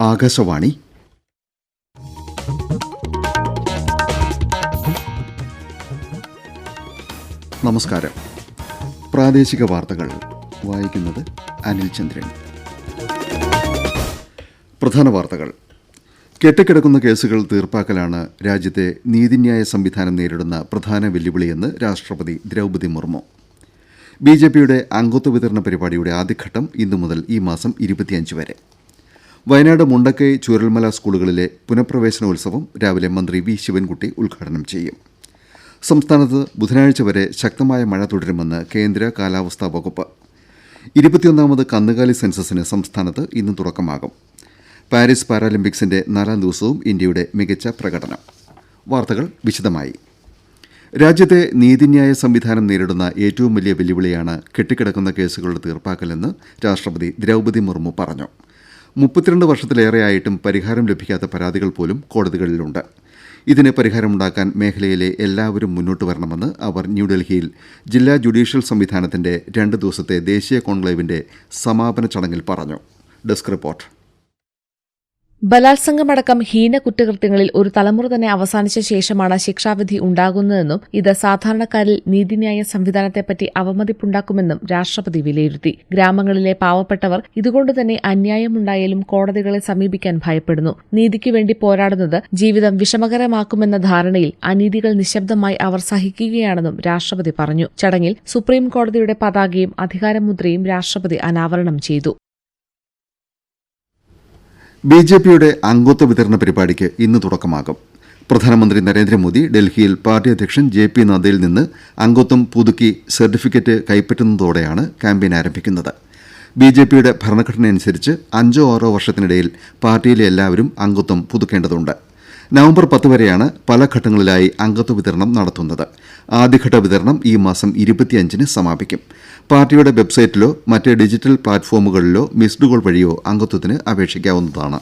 ആകാശവാണി. നമസ്കാരം. പ്രാദേശിക വാർത്തകൾ വായിക്കുന്നത് അനിൽ ചന്ദ്രൻ. പ്രധാന വാർത്തകൾ. കെട്ടിക്കിടക്കുന്ന കേസുകൾ തീർപ്പാക്കലാണ് രാജ്യത്തെ നീതിന്യായ സംവിധാനം നേരിടുന്ന പ്രധാന വെല്ലുവിളിയെന്ന് രാഷ്ട്രപതി ദ്രൌപദി മുർമു. ബിജെപിയുടെ അംഗത്വ വിതരണ പരിപാടിയുടെ ആദ്യഘട്ടം ഇന്നു മുതൽ ഈ മാസം 25 വരെ. വയനാട് മുണ്ടക്കൈ ചൂരൽമല സ്കൂളുകളിലെ പുനഃപ്രവേശനോത്സവം രാവിലെ മന്ത്രി വി ശിവൻകുട്ടി ഉദ്ഘാടനം ചെയ്യും. സംസ്ഥാനത്ത് ബുധനാഴ്ച വരെ ശക്തമായ മഴ തുടരുമെന്ന് കേന്ദ്ര കാലാവസ്ഥാ വകുപ്പ്. 21ാമത് കന്നുകാലി സെൻസസിന് സംസ്ഥാനത്ത് ഇന്ന് തുടക്കമാകും. പാരീസ് പാരാലിമ്പിക്സിന്റെ 4ാം ദിവസവും ഇന്ത്യയുടെ മികച്ച പ്രകടനം. വാർത്തകൾ വിശദമായി. രാജ്യത്തെ നീതിന്യായ സംവിധാനം നേരിടുന്ന ഏറ്റവും വലിയ വെല്ലുവിളിയാണ് കെട്ടിക്കിടക്കുന്ന കേസുകളുടെ തീർപ്പാക്കലെന്ന് രാഷ്ട്രപതി ദ്രൌപദി മുർമു പറഞ്ഞു. 32 വർഷത്തിലേറെയായിട്ടും പരിഹാരം ലഭിക്കാത്ത പരാതികൾ പോലും കോടതികളിലുണ്ട്. ഇതിന് പരിഹാരമുണ്ടാക്കാൻ മേഖലയിലെ എല്ലാവരും മുന്നോട്ട് വരണമെന്ന് അവർ ന്യൂഡൽഹിയിൽ ജില്ലാ ജുഡീഷ്യൽ സംവിധാനത്തിന്റെ 2 ദിവസത്തെ ദേശീയ കോൺക്ലേവിന്റെ സമാപന ചടങ്ങിൽ പറഞ്ഞു. Desk report. ബലാത്സംഗമടക്കം ഹീന കുറ്റകൃത്യങ്ങളിൽ ഒരു തലമുറ തന്നെ അവസാനിച്ച ശേഷമാണ് ശിക്ഷാവിധി ഉണ്ടാകുന്നതെന്നും ഇത് സാധാരണക്കാരിൽ നീതിന്യായ സംവിധാനത്തെപ്പറ്റി അവമതിപ്പുണ്ടാക്കുമെന്നും രാഷ്ട്രപതി വിലയിരുത്തി. ഗ്രാമങ്ങളിലെ പാവപ്പെട്ടവർ ഇതുകൊണ്ടുതന്നെ അന്യായമുണ്ടായാലും കോടതികളെ സമീപിക്കാൻ ഭയപ്പെടുന്നു. നീതിക്കുവേണ്ടി പോരാടുന്നത് ജീവിതം വിഷമകരമാക്കുമെന്ന ധാരണയിൽ അനീതികൾ നിശബ്ദമായി അവർ സഹിക്കുകയാണെന്നും രാഷ്ട്രപതി പറഞ്ഞു. ചടങ്ങിൽ സുപ്രീം കോടതിയുടെ പതാകയും അധികാരമുദ്രയും രാഷ്ട്രപതി അനാവരണം ചെയ്തു. ബിജെപിയുടെ അംഗത്വ വിതരണ പരിപാടിക്ക് ഇന്ന് തുടക്കമാകും. പ്രധാനമന്ത്രി നരേന്ദ്രമോദി ഡൽഹിയിൽ പാർട്ടി അധ്യക്ഷൻ JP നദ്ദയിൽ നിന്ന് അംഗത്വം പുതുക്കി സർട്ടിഫിക്കറ്റ് കൈപ്പറ്റുന്നതോടെയാണ് ക്യാമ്പയിൻ ആരംഭിക്കുന്നത്. ബിജെപിയുടെ ഭരണഘടനയനുസരിച്ച് 5-6 വർഷത്തിനിടയിൽ പാർട്ടിയിലെ എല്ലാവരും അംഗത്വം പുതുക്കേണ്ടതുണ്ട്. നവംബർ 10 വരെയാണ് പല ഘട്ടങ്ങളിലായി അംഗത്വ വിതരണം നടത്തുന്നത്. ആദ്യഘട്ട വിതരണം ഈ മാസം 25-ന് സമാപിക്കും. പാർട്ടിയുടെ വെബ്സൈറ്റിലോ മറ്റ് ഡിജിറ്റൽ പ്ലാറ്റ്ഫോമുകളിലോ മിസ്ഡ് കോൾ വഴിയോ അംഗത്വത്തിന് അപേക്ഷിക്കാവുന്നതാണ്.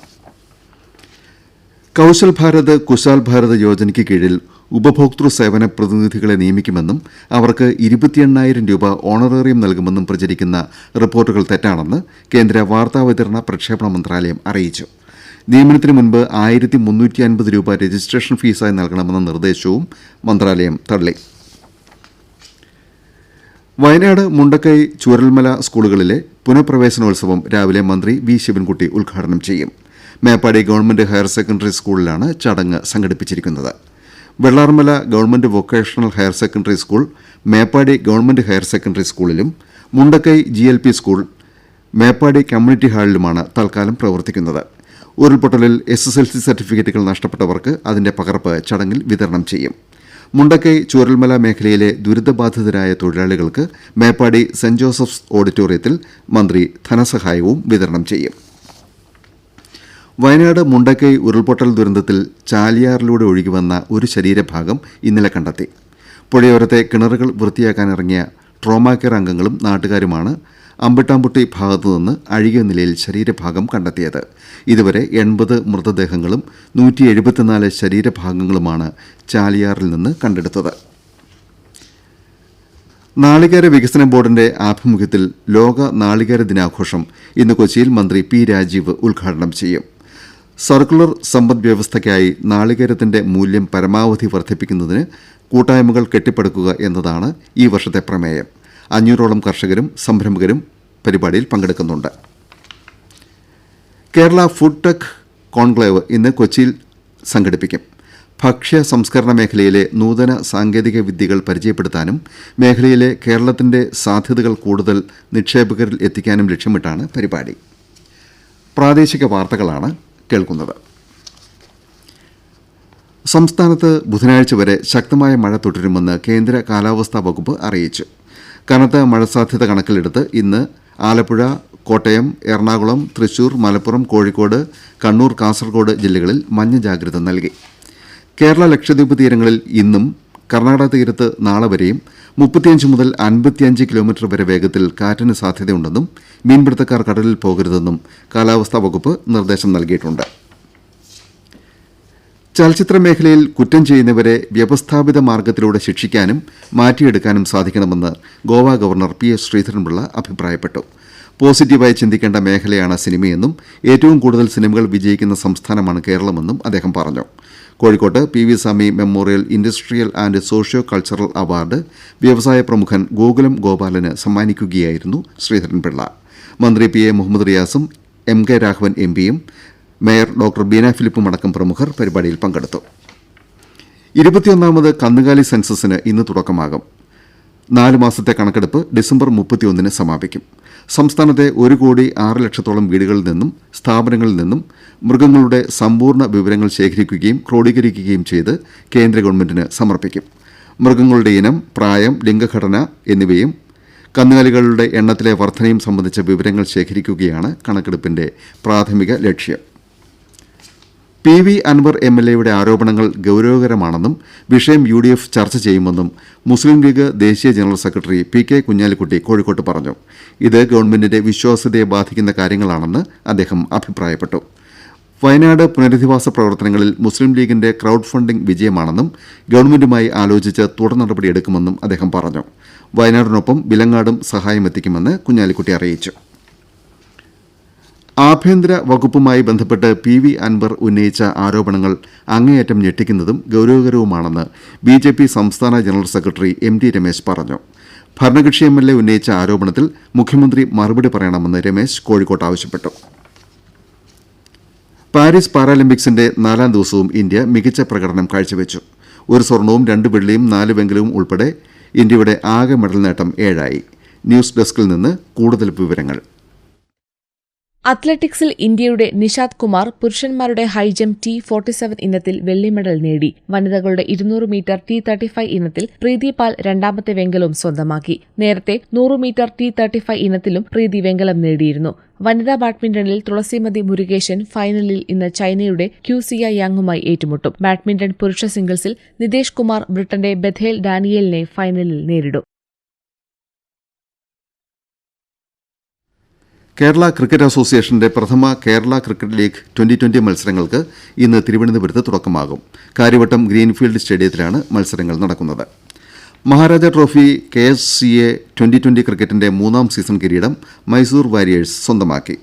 കൌശൽ ഭാരത് കുശാൽ ഭാരത് യോജനയ്ക്ക് കീഴിൽ ഉപഭോക്തൃ സേവന പ്രതിനിധികളെ നിയമിക്കുമെന്നും അവർക്ക് 28,000 രൂപ ഓണറേറിയം നൽകുമെന്നും പ്രചരിക്കുന്ന റിപ്പോർട്ടുകൾ തെറ്റാണെന്ന് കേന്ദ്ര വാർത്താവിതരണ പ്രക്ഷേപണ മന്ത്രാലയം അറിയിച്ചു. നിയമനത്തിന് മുൻപ് 1,350 രൂപ രജിസ്ട്രേഷൻ ഫീസായി നൽകണമെന്ന നിർദ്ദേശവും മന്ത്രാലയം തള്ളി. വയനാട് മുണ്ടക്കൈ ചൂരൽമല സ്കൂളുകളിലെ പുനഃപ്രവേശനോത്സവം രാവിലെ മന്ത്രി വി ശിവൻകുട്ടി ഉദ്ഘാടനം ചെയ്യും. മേപ്പാടി ഗവൺമെന്റ് ഹയർ സെക്കൻഡറി സ്കൂളിലാണ് ചടങ്ങ് സംഘടിപ്പിച്ചിരിക്കുന്നത്. Vellarmala government vocational higher secondary school, Meppadi government higher secondary സ്കൂളിലും Mundakkai GLP school Meppadi community ഹാളിലുമാണ് തൽക്കാലം പ്രവർത്തിക്കുന്നത്. ഉരുൾപൊട്ടലിൽ SSLC സർട്ടിഫിക്കറ്റുകൾ നഷ്ടപ്പെട്ടവർക്ക് അതിന്റെ പകർപ്പ് ചടങ്ങിൽ വിതരണം ചെയ്യും. മുണ്ടക്കൈ ചൂരൽമല മേഖലയിലെ ദുരിതബാധിതരായ തൊഴിലാളികൾക്ക് മേപ്പാടി സെന്റ് ജോസഫ്സ് ഓഡിറ്റോറിയത്തിൽ മന്ത്രി ധനസഹായവും വിതരണം ചെയ്യും. വയനാട് മുണ്ടക്കൈ ഉരുൾപൊട്ടൽ ദുരന്തത്തിൽ ചാലിയാറിലൂടെ ഒഴുകിവന്ന ഒരു ശരീരഭാഗം ഇന്നലെ കണ്ടെത്തി. പുഴയോരത്തെ കിണറുകൾ വൃത്തിയാക്കാനിറങ്ങിയ ട്രോമാ കെയർ അംഗങ്ങളും നാട്ടുകാരുമാണ് അമ്പട്ടാമ്പുട്ടി ഭാഗത്തുനിന്ന് അഴുകിയ നിലയിൽ ശരീരഭാഗം കണ്ടെത്തിയത്. ഇതുവരെ 80 മൃതദേഹങ്ങളും 174 ശരീരഭാഗങ്ങളുമാണ് ചാലിയാറിൽ നിന്ന് കണ്ടെടുത്തത്. നാളികേര വികസന ബോർഡിന്റെ ആഭിമുഖ്യത്തിൽ ലോക നാളികേര ദിനാഘോഷം ഇന്ന് കൊച്ചിയിൽ മന്ത്രി P രാജീവ് ഉദ്ഘാടനം ചെയ്യും. സർക്കുലർ സമ്പദ് വ്യവസ്ഥയ്ക്കായി നാളികേരത്തിന്റെ മൂല്യം പരമാവധി വർദ്ധിപ്പിക്കുന്നതിന് കൂട്ടായ്മകൾ കെട്ടിപ്പടുക്കുക എന്നതാണ് ഈ വർഷത്തെ പ്രമേയം. 500ഓളം കർഷകരും സംരംഭകരും പരിപാടിയിൽ പങ്കെടുക്കുന്നുണ്ട്. കേരള ഫുഡ് ടെക് കോൺക്ലേവ് ഇന്ന് കൊച്ചിയിൽ സംഘടിപ്പിക്കും. ഭക്ഷ്യ സംസ്കരണ മേഖലയിലെ നൂതന സാങ്കേതിക വിദ്യകൾ പരിചയപ്പെടുത്താനും മേഖലയിലെ കേരളത്തിന്റെ സാധ്യതകൾ കൂടുതൽ നിക്ഷേപകരിൽ എത്തിക്കാനും ലക്ഷ്യമിട്ടാണ് പരിപാടി. പ്രാദേശിക വാർത്തകളാണ് കേൾക്കുന്നത്. സംസ്ഥാനത്ത് ബുധനാഴ്ച വരെ ശക്തമായ മഴ തുടരുമെന്ന് കേന്ദ്ര കാലാവസ്ഥാ വകുപ്പ് അറിയിച്ചു. കനത്ത മഴ സാധ്യത കണക്കിലെടുത്ത് ഇന്ന് ആലപ്പുഴ, കോട്ടയം, എറണാകുളം, തൃശൂർ, മലപ്പുറം, കോഴിക്കോട്, കണ്ണൂർ, കാസർഗോഡ് ജില്ലകളിൽ മഞ്ഞ ജാഗ്രത നൽകി. കേരള ലക്ഷദ്വീപ് തീരങ്ങളിൽ ഇന്നും കർണാടക തീരത്ത് നാളെ വരെയും 35 മുതൽ 55 കിലോമീറ്റർ വരെ വേഗത്തിൽ കാറ്റിന് സാധ്യതയുണ്ടെന്നും മീൻപിടുത്തക്കാർ കടലിൽ പോകരുതെന്നും കാലാവസ്ഥാ വകുപ്പ് നിർദ്ദേശം നൽകിയിട്ടുണ്ട്. ചലച്ചിത്ര മേഖലയിൽ കുറ്റം ചെയ്യുന്നവരെ വ്യവസ്ഥാപിത മാർഗത്തിലൂടെ ശിക്ഷിക്കാനും മാറ്റിയെടുക്കാനും സാധിക്കണമെന്ന് ഗോവ ഗവർണർ പി.എസ്. ശ്രീധരൻപിള്ള അഭിപ്രായപ്പെട്ടു. പോസിറ്റീവായി ചിന്തിക്കേണ്ട മേഖലയാണ് സിനിമയെന്നും ഏറ്റവും കൂടുതൽ സിനിമകൾ വിജയിക്കുന്ന സംസ്ഥാനമാണ് കേരളമെന്നും അദ്ദേഹം പറഞ്ഞു. കോഴിക്കോട്ട് PV. Swami memorial industrial and socio cultural award വ്യവസായ പ്രമുഖൻ ഗോകുലം ഗോപാലന് സമ്മാനിക്കുകയായിരുന്നു ശ്രീധരൻപിള്ള. മന്ത്രി പി.എ. മുഹമ്മദ് റിയാസും എം.കെ. രാഘവൻ എം.പിയും മേയർ ഡോക്ടർ ബീന ഫിലിപ്പും അടക്കം പ്രമുഖർ പരിപാടിയിൽ പങ്കെടുത്തു. 21ാമത് കന്നുകാലി സെൻസസിന് ഇന്ന് തുടക്കമാകും. 4 മാസത്തെ കണക്കെടുപ്പ് ഡിസംബർ 31-ന് സമാപിക്കും. സംസ്ഥാനത്തെ 1,06,00,000-ഓളം വീടുകളിൽ നിന്നും സ്ഥാപനങ്ങളിൽ നിന്നും മൃഗങ്ങളുടെ സമ്പൂർണ്ണ വിവരങ്ങൾ ശേഖരിക്കുകയും ക്രോഡീകരിക്കുകയും ചെയ്ത് കേന്ദ്ര ഗവൺമെന്റിന് സമർപ്പിക്കും. മൃഗങ്ങളുടെ ഇനം, പ്രായം, ലിംഗഘടന എന്നിവയും കന്നുകാലികളുടെ എണ്ണത്തിലെ വർധനയും സംബന്ധിച്ച വിവരങ്ങൾ ശേഖരിക്കുകയാണ് കണക്കെടുപ്പിന്റെ പ്രാഥമിക ലക്ഷ്യം. പി.വി. അൻവർ എം.എൽ.എയുടെ ആരോപണങ്ങൾ ഗൌരവകരമാണെന്നും വിഷയം യു.ഡി.എഫ് ചർച്ച ചെയ്യുമെന്നും മുസ്ലിം ലീഗ് ദേശീയ ജനറൽ സെക്രട്ടറി പി.കെ. കുഞ്ഞാലിക്കുട്ടി കോഴിക്കോട്ട് പറഞ്ഞു. ഇത് ഗവൺമെന്റിന്റെ വിശ്വാസ്യതയെ ബാധിക്കുന്ന കാര്യങ്ങളാണെന്ന് അദ്ദേഹം അഭിപ്രായപ്പെട്ടു. വയനാട് പുനരധിവാസ പ്രവർത്തനങ്ങളിൽ മുസ്ലിം ലീഗിന്റെ ക്രൌഡ് ഫണ്ടിംഗ് വിജയമാണെന്നും ഗവൺമെന്റുമായി ആലോചിച്ച് തുടർ നടപടിയെടുക്കുമെന്നും അദ്ദേഹം പറഞ്ഞു. വയനാടിനൊപ്പം വിലങ്ങാടും സഹായമെത്തിക്കുമെന്ന് കുഞ്ഞാലിക്കുട്ടി അറിയിച്ചു. ആഭ്യന്തര വകുപ്പുമായി ബന്ധപ്പെട്ട് പി.വി. അൻവർ ഉന്നയിച്ച ആരോപണങ്ങൾ അങ്ങേയറ്റം ഞെട്ടിക്കുന്നതും ഗൌരവകരവുമാണെന്ന് ബി.ജെ.പി. സംസ്ഥാന ജനറൽ സെക്രട്ടറി എം.ടി. രമേശ് പറഞ്ഞു. ഭരണകക്ഷി എം.എൽ.എ ഉന്നയിച്ച ആരോപണത്തിൽ മുഖ്യമന്ത്രി മറുപടി പറയണമെന്ന് രമേശ് കോഴിക്കോട്ട് ആവശ്യപ്പെട്ടു. പാരീസ് പാരാലിമ്പിക്സിന്റെ 4ാം ദിവസവും ഇന്ത്യ മികച്ച പ്രകടനം കാഴ്ചവെച്ചു. 1 സ്വർണവും 2 വെള്ളിയും 4 വെങ്കലവും ഉൾപ്പെടെ ഇന്ത്യയുടെ ആകെ മെഡൽ നേട്ടം 7ആയി. ന്യൂസ് ഡെസ്കിൽ നിന്ന് കൂടുതൽ വിവരങ്ങൾ. അത്ലറ്റിക്സിൽ ഇന്ത്യയുടെ നിഷാദ് കുമാർ പുരുഷന്മാരുടെ ഹൈജംപ് T47 ഇനത്തിൽ വെള്ളി മെഡൽ നേടി. വനിതകളുടെ 200 മീറ്റർ T35 ഇനത്തിൽ പ്രീതി പാൽ രണ്ടാമത്തെ വെങ്കലവും സ്വന്തമാക്കി. നേരത്തെ 100 മീറ്റർ T35 ഇനത്തിലും പ്രീതി വെങ്കലം നേടിയിരുന്നു. വനിതാ ബാഡ്മിന്റണിൽ തുളസിമതി മുരുകേശൻ ഫൈനലിൽ ഇന്ന് ചൈനയുടെ ക്യൂസിയ യാങ്ങുമായി ഏറ്റുമുട്ടും. ബാഡ്മിന്റൺ പുരുഷ സിംഗിൾസിൽ നിതേഷ് കുമാർ ബ്രിട്ടന്റെ ബഥേൽ ഡാനിയേലിനെ ഫൈനലിൽ നേരിടും. കേരള ക്രിക്കറ്റ് അസോസിയേഷന്റെ പ്രഥമ കേരള ക്രിക്കറ്റ് ലീഗ് 2020 മത്സരങ്ങൾക്ക് ഇന്ന് തിരുവനന്തപുരത്ത് തുടക്കമാകും. കാര്യവട്ടം ഗ്രീൻഫീൽഡ് സ്റ്റേഡിയത്തിലാണ് മത്സരങ്ങൾ നടക്കുന്നത്. മഹാരാജ ട്രോഫി KSCA 2020 ക്രിക്കറ്റിന്റെ 3ാം സീസൺ കിരീടം മൈസൂർ വാരിയേഴ്സ് സ്വന്തമാക്കി.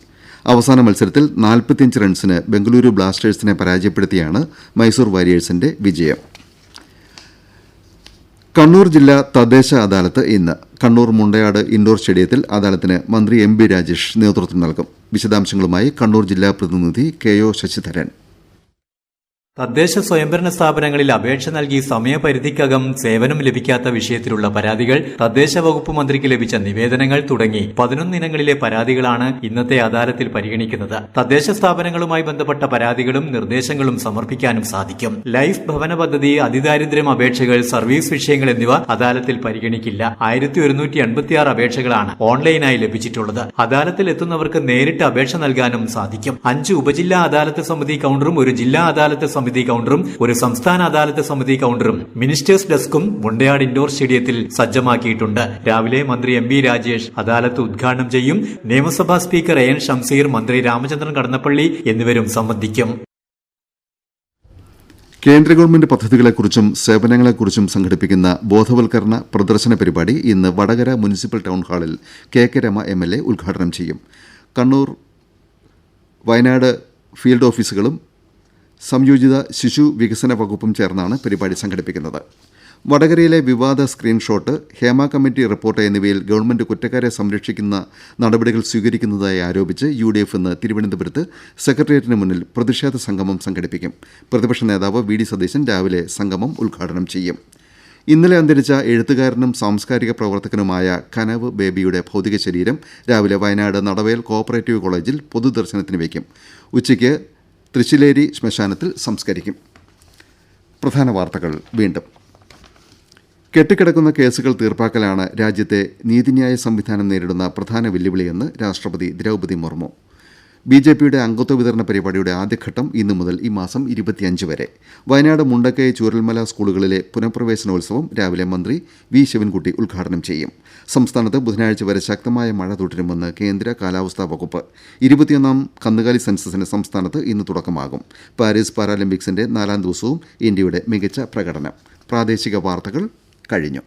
അവസാന മത്സരത്തിൽ 45 റൺസിന് ബംഗളൂരു ബ്ലാസ്റ്റേഴ്സിനെ പരാജയപ്പെടുത്തിയാണ് മൈസൂർ വാരിയേഴ്സിന്റെ വിജയം. കണ്ണൂർ ജില്ലാ തദ്ദേശ അദാലത്ത് ഇന്ന് കണ്ണൂർ മുണ്ടയാട് ഇൻഡോർ സ്റ്റേഡിയത്തിൽ അദാലത്തിന് മന്ത്രി എം.ബി. രാജേഷ് നേതൃത്വം നൽകും. വിശദാംശങ്ങളുമായി കണ്ണൂർ ജില്ലാ പ്രതിനിധി കെ.ഒ. ശശിധരൻ. തദ്ദേശ സ്വയംഭരണ സ്ഥാപനങ്ങളിൽ അപേക്ഷ നൽകി സമയപരിധിക്കകം സേവനം ലഭിക്കാത്ത വിഷയത്തിലുള്ള പരാതികൾ തദ്ദേശ വകുപ്പ് മന്ത്രിക്ക് ലഭിച്ച നിവേദനങ്ങൾ തുടങ്ങി 11 ഇനങ്ങളിലെ പരാതികളാണ് ഇന്നത്തെ അദാലത്തിൽ പരിഗണിക്കുന്നത്. തദ്ദേശ സ്ഥാപനങ്ങളുമായി ബന്ധപ്പെട്ട പരാതികളും നിർദ്ദേശങ്ങളും സമർപ്പിക്കാനും സാധിക്കും. ലൈഫ് ഭവന പദ്ധതി, അതിദാരിദ്ര്യം അപേക്ഷകൾ, സർവീസ് വിഷയങ്ങൾ എന്നിവ അദാലത്തിൽ പരിഗണിക്കില്ല. 1186 അപേക്ഷകളാണ് ഓൺലൈനായി ലഭിച്ചിട്ടുള്ളത്. അദാലത്തിൽ എത്തുന്നവർക്ക് നേരിട്ട് അപേക്ഷ നൽകാനും സാധിക്കും. 5 ഉപജില്ലാ അദാലത്ത് സമിതി കൌണ്ടറും 1 ജില്ലാ അദാലത്ത് സമിതി കൌണ്ടറും 1 സംസ്ഥാന അദാലത്ത് സമിതി കൌണ്ടറും മിനിസ്റ്റേഴ്സ് ഡെസ്കും മുണ്ടയാട് ഇൻഡോർ സ്റ്റേഡിയത്തിൽ സജ്ജമാക്കിയിട്ടുണ്ട്. രാവിലെ മന്ത്രി എം.ബി. രാജേഷ് അദാലത്ത് ഉദ്ഘാടനം ചെയ്യും. നിയമസഭാ സ്പീക്കർ A.N. ഷംസീർ, മന്ത്രി രാമചന്ദ്രൻ കടന്നപ്പള്ളി എന്നിവരും സംബന്ധിക്കും. കേന്ദ്ര ഗവൺമെന്റ് പദ്ധതികളെക്കുറിച്ചും സേവനങ്ങളെക്കുറിച്ചും സംഘടിപ്പിക്കുന്ന ബോധവൽക്കരണ പ്രദർശന പരിപാടി ഇന്ന് വടകര മുനിസിപ്പൽ ടൌൺ ഹാളിൽ കെ.കെ. രമ എം.എൽ.എ ഉദ്ഘാടനം ചെയ്യും. കണ്ണൂർ, വയനാട് ഫീൽഡ് ഓഫീസുകളും സംയോജിത ശിശു വികസന വകുപ്പും ചേർന്നാണ് പരിപാടി സംഘടിപ്പിക്കുന്നത്. വടകരയിലെ വിവാദ സ്ക്രീൻഷോട്ട്, ഹേമ കമ്മിറ്റി റിപ്പോർട്ട് എന്നിവയിൽ ഗവൺമെന്റ് കുറ്റക്കാരെ സംരക്ഷിക്കുന്ന നടപടികൾ സ്വീകരിക്കുന്നതായി ആരോപിച്ച് യു.ഡി.എഫ് ഇന്ന് തിരുവനന്തപുരത്ത് സെക്രട്ടേറിയറ്റിന് മുന്നിൽ പ്രതിഷേധ സംഗമം സംഘടിപ്പിക്കും. പ്രതിപക്ഷ നേതാവ് വി.ഡി. സതീശൻ രാവിലെ സംഗമം ഉദ്ഘാടനം ചെയ്യും. ഇന്നലെ അന്തരിച്ച എഴുത്തുകാരനും സാംസ്കാരിക പ്രവർത്തകനുമായ കനവ് ബേബിയുടെ ഭൗതിക ശരീരം രാവിലെ വയനാട് നടവയൽ കോഓപ്പറേറ്റീവ് കോളേജിൽ പൊതുദർശനത്തിന് വയ്ക്കും. ഉച്ചയ്ക്ക് തൃശ്ശിലേരി ശ്മശാനത്തിൽ സംസ്കരിക്കും. പ്രധാന വാർത്തകൾ വീണ്ടും. കെട്ടിക്കിടക്കുന്ന കേസുകൾ തീർപ്പാക്കലാണ് രാജ്യത്തെ നീതിന്യായ സംവിധാനം നേരിടുന്ന പ്രധാന വെല്ലുവിളിയെന്ന് രാഷ്ട്രപതി ദ്രൌപദി മുർമു. BJPയുടെ അംഗത്വ വിതരണ പരിപാടിയുടെ ആദ്യഘട്ടം ഇന്നു മുതൽ ഈ മാസം 25 വരെ. വയനാട് മുണ്ടക്കൈ ചൂരൽമല സ്കൂളുകളിലെ പുനഃപ്രവേശനോത്സവം രാവിലെ മന്ത്രി വി ശിവൻകുട്ടി ഉദ്ഘാടനം ചെയ്യും. സംസ്ഥാനത്ത് ബുധനാഴ്ച വരെ ശക്തമായ മഴ തുടരുമെന്ന് കേന്ദ്ര കാലാവസ്ഥാ വകുപ്പ്. 21ാം കന്നുകാലി സെൻസസിന് സംസ്ഥാനത്ത് ഇന്ന് തുടക്കമാകും. പാരീസ് പാരാലിമ്പിക്സിന്റെ 4ാം ദിവസവും ഇന്ത്യയുടെ മികച്ച പ്രകടനം. പ്രാദേശിക വാർത്തകൾ കഴിഞ്ഞു.